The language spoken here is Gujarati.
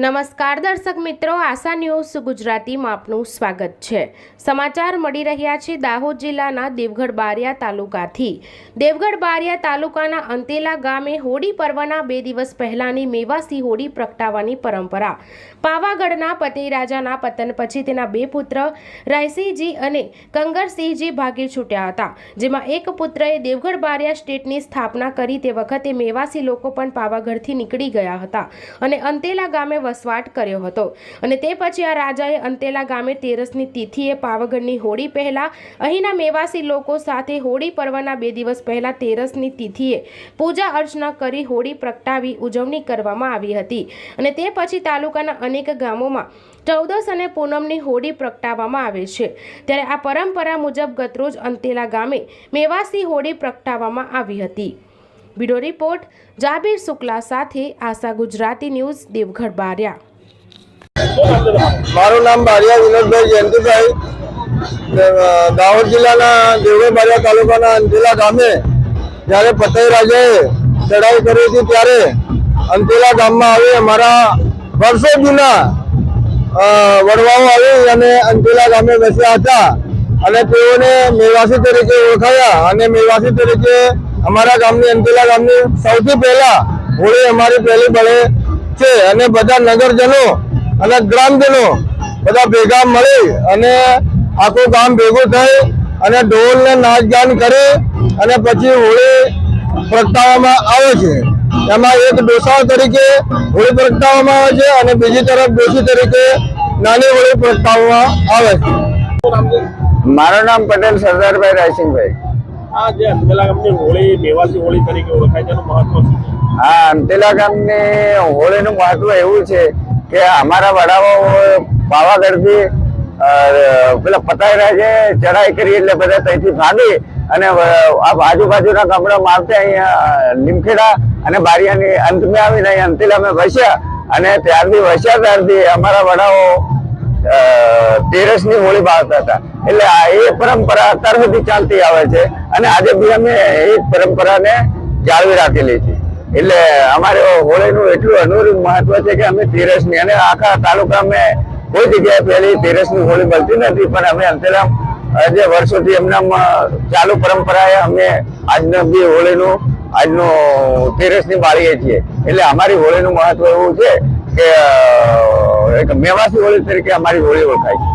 નમસ્કાર દર્શક મિત્રો, આશા ન્યૂઝ ગુજરાતીમાં આપનું સ્વાગત છે। સમાચાર મળી રહ્યા છે દાહોદ જિલ્લાના દેવગઢ બારિયા તાલુકાથી। દેવગઢ બારિયા તાલુકાના અંતેલા ગામે હોળી પર્વના 2 દિવસ પહેલાની મેવાસી હોળી પ્રગટાવવાની પરંપરા। પાવાગઢના પતઈ રાજાના પતન પછી તેના 2 પુત્ર રાયસિંહજી અને કંગરસિંહજી ભાગી છૂટ્યા હતા, જેમાં એક પુત્રએ દેવગઢ બારિયા સ્ટેટની સ્થાપના કરી। તે વખતે મેવાસી લોકો પણ પાવાગઢથી નીકળી ગયા હતા અને અંતેલા ગામે વસવાટ કર્યો હતો અને તે પછી આ રાજાએ અંતેલા ગામે 13ની તિથિએ પાવાગઢની હોળી પહેલા અહીંના મેવાસી લોકો સાથે હોળી પર્વના 2 દિવસ પહેલા 13ની તિથિએ પૂજા અર્ચના કરી હોળી પ્રગટાવી ઉજવણી કરવામાં આવી હતી અને તે પછી તાલુકાના અનેક ગામોમાં 14 અને પૂનમની હોળી પ્રગટાવવામાં આવે છે। ત્યારે આ પરંપરા મુજબ ગતરોજ અંતેલા ગામે મેવાસી હોળી પ્રગટાવવામાં આવી હતી। બ્યુરો રિપોર્ટ જાબીર શુક્લા સાથે આશા ગુજરાતી ન્યૂઝ દેવગઢ બારિયા। મારું નામ બારિયા વિનોદભાઈ જયંતિભાઈ, દાહોદ જિલ્લાના દેવગઢ બારિયા તાલુકાના અંતેલા ગામે જ્યારે પતઈ રાજાએ ચડાઈ કરી હતી ત્યારે અંતેલા ગામમાં આવી અમારા વર્ષો જૂના વડવાઓ આવી અને અંતેલા ગામે બેસ્યા હતા અને તેઓને મેવાસી તરીકે ઓળખાયા અને મેવાસી તરીકે અમારા ગામની અંતેલા ગામની સૌથી પહેલા હોળી અમારી પહેલી બળે છે અને બધા નગરજનો અને ગ્રામજનો બધા ભેગા મળી અને આખું ગામ ભેગું થઈ અને ઢોલ ને નાચ ગાન કરી અને પછી હોળી પ્રગટાવવામાં આવે છે। એમાં એક ડોસા તરીકે હોળી પ્રગટાવવામાં આવે છે અને બીજી તરફ ડોસી તરીકે નાની હોળી પ્રગટાવવામાં આવે છે। મારું નામ પટેલ સરદારભાઈ રાયસિંહભાઈ। આ જે અંતેલા ગામની હોળી મેવાસી હોળી તરીકે ઓળખાય છે, એનું મહત્વ શું છે? હા, અંતેલા ગામની હોળીનું મહત્વ એવું છે કે અમારા વડાઓ પાવાગઢથી પેલા પતઈ રાજે ચડાઈ કરી એટલે બધા ત્યાંથી ભાગી અને આજુબાજુના ગામડામાં આવતા અહીંયા લીમખેડા અને બારિયાની અંતમાં આવીને અહીંયા અંતેલામાં વસ્યા અને ત્યારથી વસ્યા ત્યારથી અમારા વડાઓ 13ની હોળી બાળતા હતા। એટલે એ પરંપરા અત્યાર સુધી ચાલતી આવે છે અને આજે બી અમે એ પરંપરાને જાળવી રાખેલી છે। એટલે અમારે હોળીનું એટલું અનોરું મહત્વ છે કે અમે 13ની અને આખા તાલુકામાં કોઈ જગ્યાએ પહેલી 13ની હોળી મળતી નથી, પણ અમે અંતેલા જે વર્ષોથી એમના ચાલુ પરંપરાએ અમે આજનો બી હોળીનું આજનું 13ની બાળીએ છીએ। એટલે અમારી હોળીનું મહત્વ એવું છે કે એક મેવાસી હોળી તરીકે અમારી હોળી ઓળખાય છે।